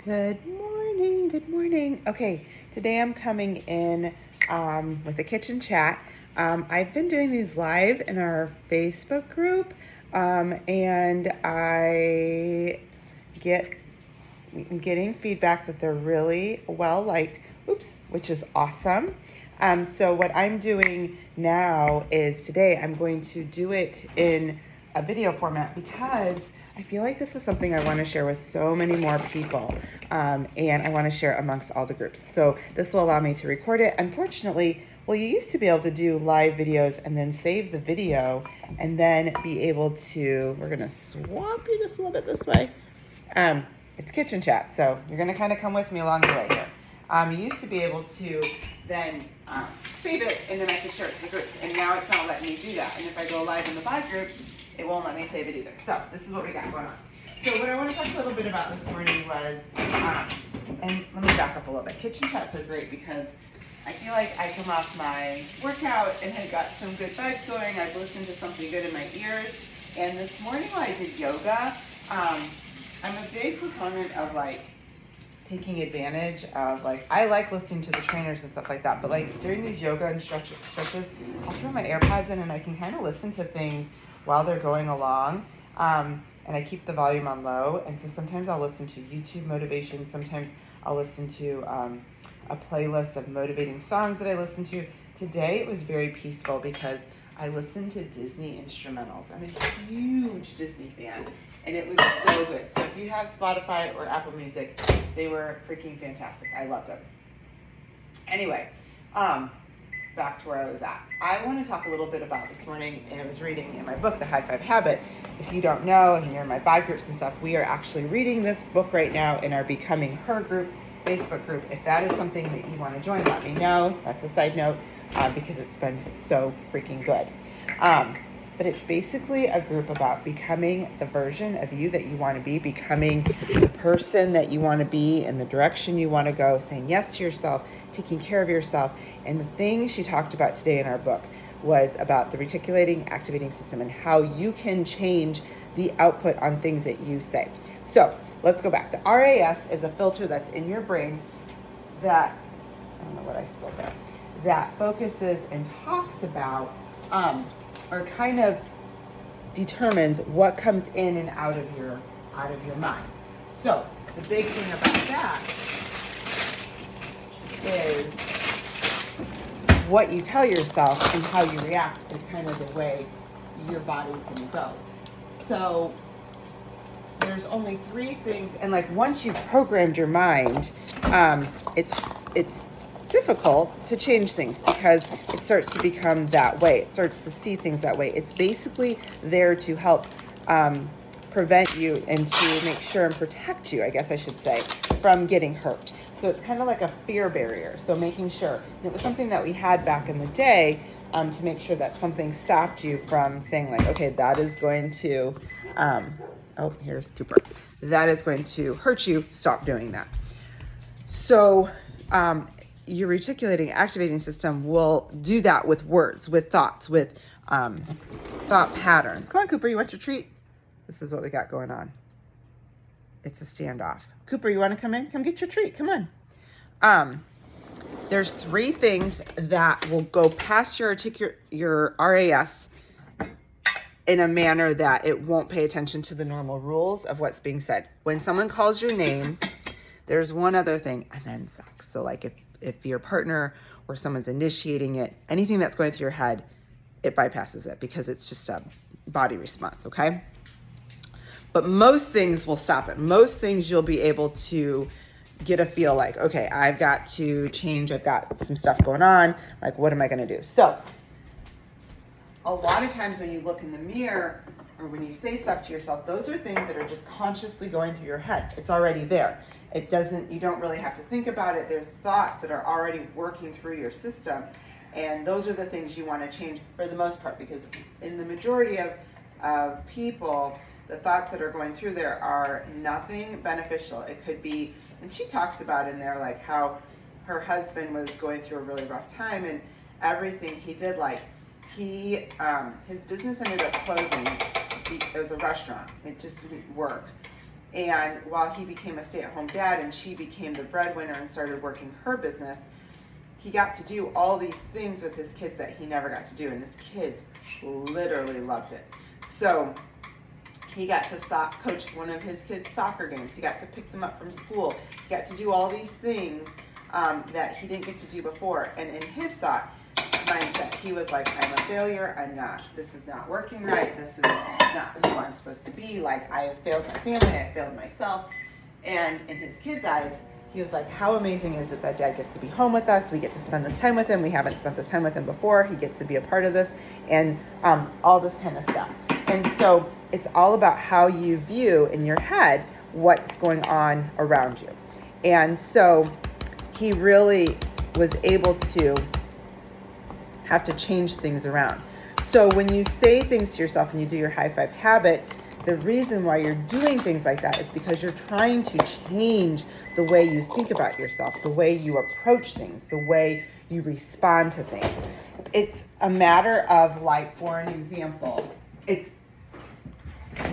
Good morning. Good morning. Okay, today I'm coming in with a kitchen chat. I've been doing these live in our Facebook group, and I'm getting feedback that they're really well liked. Oops, which is awesome. So what I'm doing now is today I'm going to do it in a video format because I feel like this is something I want to share with so many more people, and I want to share amongst all the groups. So this will allow me to record it. Unfortunately, well, you used to be able to do live videos and then save the video and then be able to, we're going to swap you this a little bit this way. It's kitchen chat, so you're going to kind of come with me along the way here. You used to be able to then save it and then I could share it to the groups, and now it's not letting me do that. And if I go live in the live groups, it won't let me save it either. So this is what we got going on. So what I want to talk a little bit about this morning was, and let me back up a little bit. Kitchen chats are great because I feel like I come off my workout and had got some good vibes going. I've listened to something good in my ears. And this morning while I did yoga, I'm a big proponent of like taking advantage of I like listening to the trainers and stuff like that, but like during these yoga and stretches, I'll throw my AirPods in and I can kind of listen to things while they're going along. And I keep the volume on low. And so sometimes I'll listen to YouTube motivation. Sometimes I'll listen to a playlist of motivating songs that I listen to. Today it was very peaceful because I listened to Disney instrumentals. I'm a huge Disney fan, and it was so good. So if you have Spotify or Apple Music, they were freaking fantastic. I loved them. Anyway, back to where I was at. I want to talk a little bit about this morning, and I was reading in my book, The High Five Habit. If you don't know, and you're in my bod groups and stuff, we are actually reading this book right now in our Becoming Her group, Facebook group. If that is something that you want to join, let me know. That's a side note, because it's been so freaking good. But it's basically a group about becoming the version of you that you want to be, becoming the person that you want to be in the direction you want to go, saying yes to yourself, taking care of yourself. And the thing she talked about today in our book was about the reticulating activating system and how you can change the output on things that you say. So let's go back. The RAS is a filter that's in your brain that, I don't know what I spelled there, that focuses and talks about, or kind of determines what comes in and out of your mind. So the big thing about that is what you tell yourself and how you react is kind of the way your body's going to go. So there's only three things, and like once you've programmed your mind, it's difficult to change things because it starts to become that way. It starts to see things that way. It's basically there to help prevent you and to make sure and protect you, I guess I should say, from getting hurt. So it's kind of like a fear barrier. So making sure, it was something that we had back in the day to make sure that something stopped you from saying like, okay, that is going to, oh, here's Cooper. That is going to hurt you. Stop doing that. So, your reticulating activating system will do that with words, with thoughts, with thought patterns. Come on, Cooper, you want your treat? This is what we got going on. It's a standoff. Cooper, you want to come in? Come get your treat. Come on. There's three things that will go past your RAS in a manner that it won't pay attention to the normal rules of what's being said. When someone calls your name, there's one other thing, and then sex. So like if your partner or someone's initiating it, anything that's going through your head, it bypasses it because it's just a body response, okay? But most things will stop it. Most things you'll be able to get a feel like, okay, I've got to change. I've got some stuff going on. Like, what am I going to do? So a lot of times when you look in the mirror or when you say stuff to yourself, those are things that are just consciously going through your head. It's already there. You don't really have to think about it. There's thoughts that are already working through your system. And those are the things you want to change for the most part, because in the majority of people, the thoughts that are going through there are nothing beneficial. It could be, and she talks about in there like how her husband was going through a really rough time and everything he did, like his business ended up closing. It was a restaurant. It just didn't work. And while he became a stay-at-home dad and she became the breadwinner and started working her business, he got to do all these things with his kids that he never got to do, and his kids literally loved it. So he got to coach one of his kids' soccer games. He got to pick them up from school. He got to do all these things that he didn't get to do before. And in his thought mindset, he was like, I'm a failure. This is not working right. This is not who I'm supposed to be. Like, I have failed my family. I have failed myself. And in his kids' eyes, he was like, how amazing is it that dad gets to be home with us? We get to spend this time with him. We haven't spent this time with him before. He gets to be a part of this, and all this kind of stuff. And so it's all about how you view in your head what's going on around you. And so he really was able to have to change things around. So when you say things to yourself and you do your high five habit, the reason why you're doing things like that is because you're trying to change the way you think about yourself, the way you approach things, the way you respond to things. It's a matter of, like, for an example, it's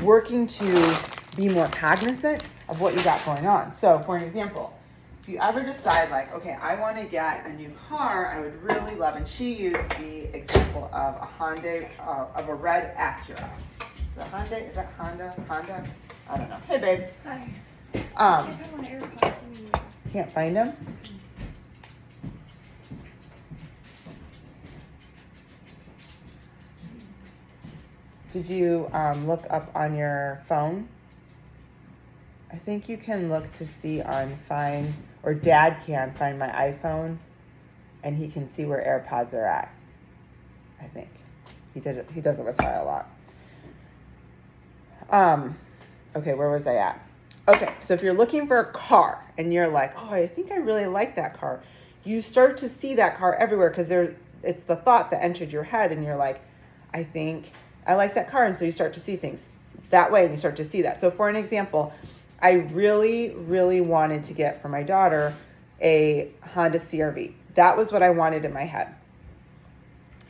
working to be more cognizant of what you got going on. So for an example, if you ever decide, like, okay, I want to get a new car, I would really love, and she used the example of a Hyundai, of a red Acura. Is that Hyundai? Is that Honda? I don't know. Hey, babe. Hi. Um, I have my AirPods in you. Can't find them? Did you look up on your phone? I think you can look to see on Find, or Dad can find my iPhone, and he can see where AirPods are at. I think he does it with Ty a lot. Okay, where was I at? Okay, so if you're looking for a car and you're like, oh, I think I really like that car, you start to see that car everywhere because it's the thought that entered your head, and you're like, I think I like that car, and so you start to see things that way, and you start to see that. So for an example, I really, really wanted to get for my daughter a Honda CR-V. That was what I wanted in my head.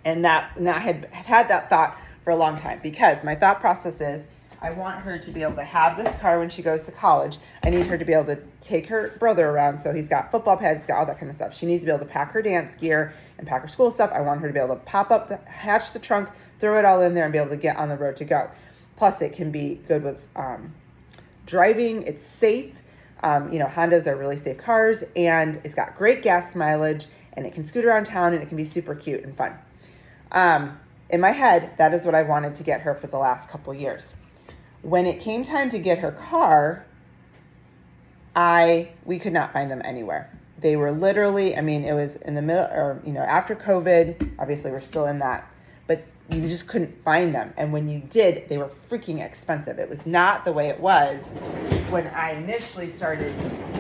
And I had that thought for a long time, because my thought process is, I want her to be able to have this car when she goes to college. I need her to be able to take her brother around. So he's got football pads, he's got all that kind of stuff. She needs to be able to pack her dance gear and pack her school stuff. I want her to be able to hatch the trunk, throw it all in there, and be able to get on the road to go. Plus, it can be good with driving. It's safe. Hondas are really safe cars, and it's got great gas mileage, and it can scoot around town, and it can be super cute and fun. In my head, that is what I wanted to get her for the last couple years. When it came time to get her car, we could not find them anywhere. They were literally, it was in the middle, or, after COVID, obviously we're still in that, but you just couldn't find them. And when you did, they were freaking expensive. It was not the way it was when I initially started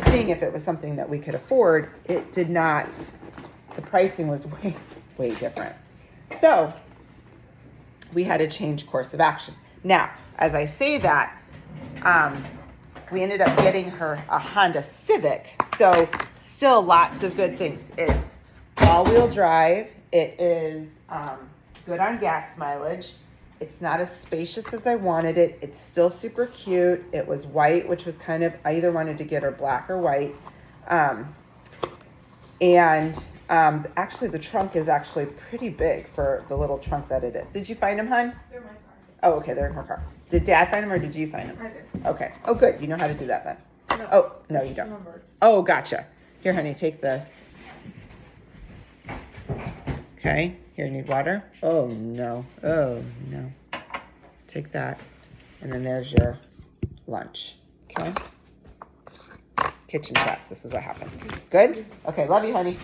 seeing if it was something that we could afford. It did not. The pricing was way, way different. So we had to change course of action. Now, as I say that, we ended up getting her a Honda Civic. So still lots of good things. It's all-wheel drive. It is good on gas mileage. It's not as spacious as I wanted it. It's still super cute. It was white, which was kind of, I either wanted to get her black or white. Actually, the trunk is actually pretty big for the little trunk that it is. Did you find them, hon? They're in my car. Oh, okay, they're in her car. Did Dad find them, or did you find them? I did. Okay. Oh, good. You know how to do that then. No. Oh, no, you don't. Remember. Oh, gotcha. Here, honey, take this. Okay. Here, need water? Oh, no. Oh, no. Take that. And then there's your lunch. Okay. Kitchen chats. This is what happens. Good? Okay. Love you, honey.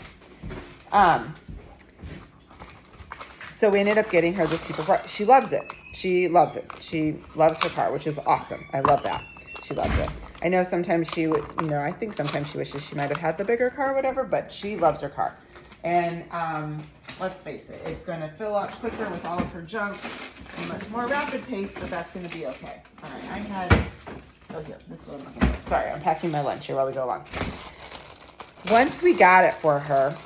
So we ended up getting her the super car. She loves it. She loves it. She loves her car, which is awesome. I love that. She loves it. I know sometimes she would, I think sometimes she wishes she might have had the bigger car or whatever, but she loves her car. And let's face it, it's going to fill up quicker with all of her junk at a much more rapid pace, but that's going to be okay. All right, this one. Sorry, I'm packing my lunch here while we go along. Once we got it for her,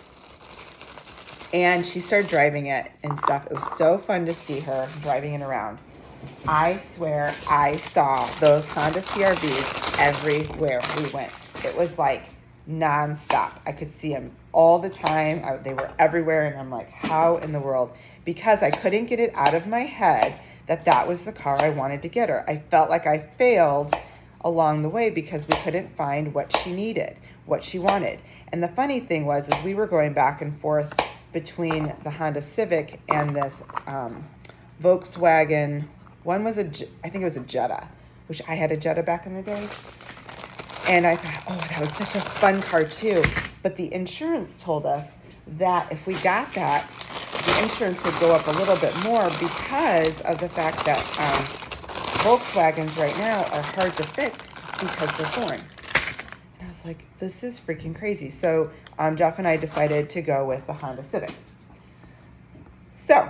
and she started driving it and stuff, it was so fun to see her driving it around. I swear I saw those Honda CR-Vs everywhere we went. It was like nonstop. I could see them all the time. They were everywhere, and I'm like, how in the world? Because I couldn't get it out of my head that was the car I wanted to get her. I felt like I failed along the way because we couldn't find what she needed, what she wanted. And the funny thing was, is we were going back and forth between the Honda Civic and this Volkswagen. One was I think it was a Jetta, which I had a Jetta back in the day. And I thought, oh, that was such a fun car too. But the insurance told us that if we got that, the insurance would go up a little bit more because of the fact that Volkswagens right now are hard to fix because they're foreign. And I was like, this is freaking crazy. So Jeff and I decided to go with the Honda Civic. So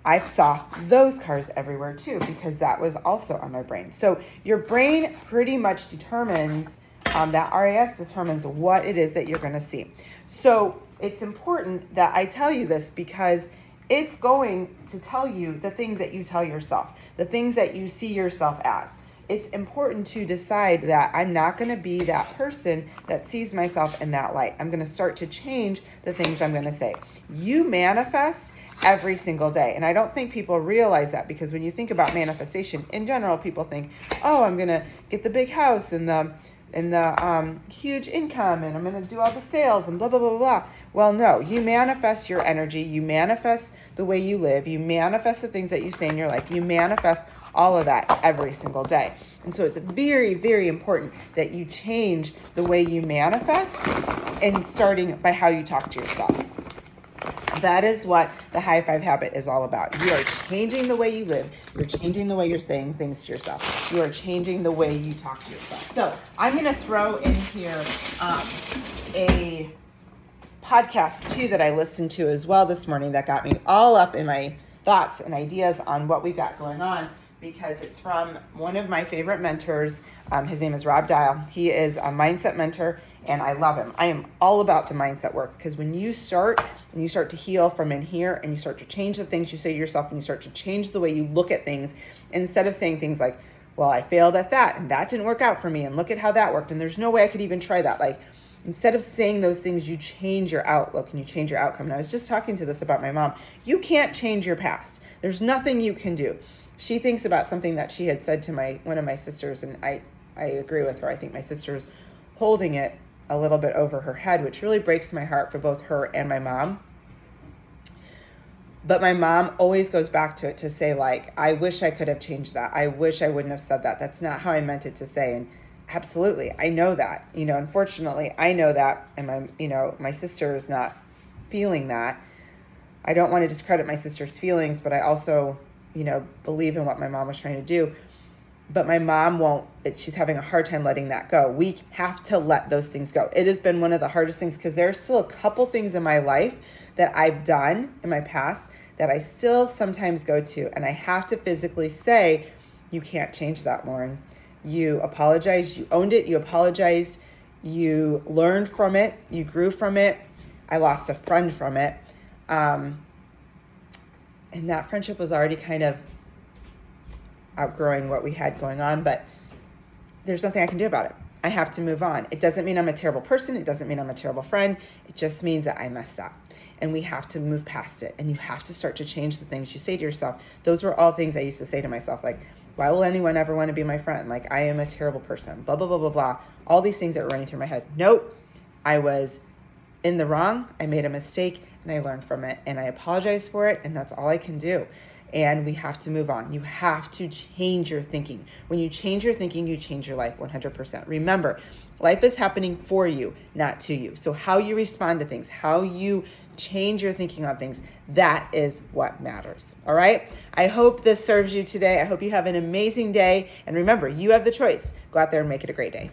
I saw those cars everywhere too, because that was also on my brain. So your brain pretty much determines, that RAS determines what it is that you're going to see. So it's important that I tell you this because it's going to tell you the things that you tell yourself, the things that you see yourself as. It's important to decide that I'm not going to be that person that sees myself in that light. I'm going to start to change the things I'm going to say. You manifest every single day. And I don't think people realize that, because when you think about manifestation in general, people think, oh, I'm going to get the big house and the huge income, and I'm going to do all the sales and blah, blah, blah, blah, blah. Well, no, you manifest your energy. You manifest the way you live. You manifest the things that you say in your life. You manifest all of that every single day. And so it's very, very important that you change the way you manifest, and starting by how you talk to yourself. That is what the High Five Habit is all about. You are changing the way you live. You're changing the way you're saying things to yourself. You are changing the way you talk to yourself. So I'm going to throw in here a podcast too that I listened to as well this morning that got me all up in my thoughts and ideas on what we've got going on, because it's from one of my favorite mentors. His name is Rob Dial. He is a mindset mentor, and I love him. I am all about the mindset work, because when you start to heal from in here, and you start to change the things you say to yourself, and you start to change the way you look at things, instead of saying things like, well, I failed at that and that didn't work out for me, and look at how that worked, and there's no way I could even try that. Like, instead of saying those things, you change your outlook and you change your outcome. And I was just talking to this about my mom. You can't change your past. There's nothing you can do. She thinks about something that she had said to one of my sisters, and I agree with her. I think my sister's holding it a little bit over her head, which really breaks my heart for both her and my mom. But my mom always goes back to it to say, like, I wish I could have changed that. I wish I wouldn't have said that. That's not how I meant it to say. And absolutely, I know that. Unfortunately, I know that, and my sister is not feeling that. I don't want to discredit my sister's feelings, but I also, believe in what my mom was trying to do. But my mom won't. She's having a hard time letting that go. We have to let those things go. It has been one of the hardest things, because there's still a couple things in my life that I've done in my past that I still sometimes go to, and I have to physically say, you can't change that, Lauren. You apologized, you owned it, you apologized, you learned from it, you grew from it. I lost a friend from it. And that friendship was already kind of outgrowing what we had going on, but there's nothing I can do about it. I have to move on. It doesn't mean I'm a terrible person. It doesn't mean I'm a terrible friend. It just means that I messed up, and we have to move past it. And you have to start to change the things you say to yourself. Those were all things I used to say to myself, like, why will anyone ever want to be my friend? Like, I am a terrible person, blah, blah, blah, blah, blah. All these things that were running through my head. Nope. I was in the wrong. I made a mistake, and I learned from it, and I apologize for it. And that's all I can do. And we have to move on. You have to change your thinking. When you change your thinking, you change your life 100%. Remember, life is happening for you, not to you. So how you respond to things, how you change your thinking on things, that is what matters. All right? I hope this serves you today. I hope you have an amazing day. And remember, you have the choice. Go out there and make it a great day.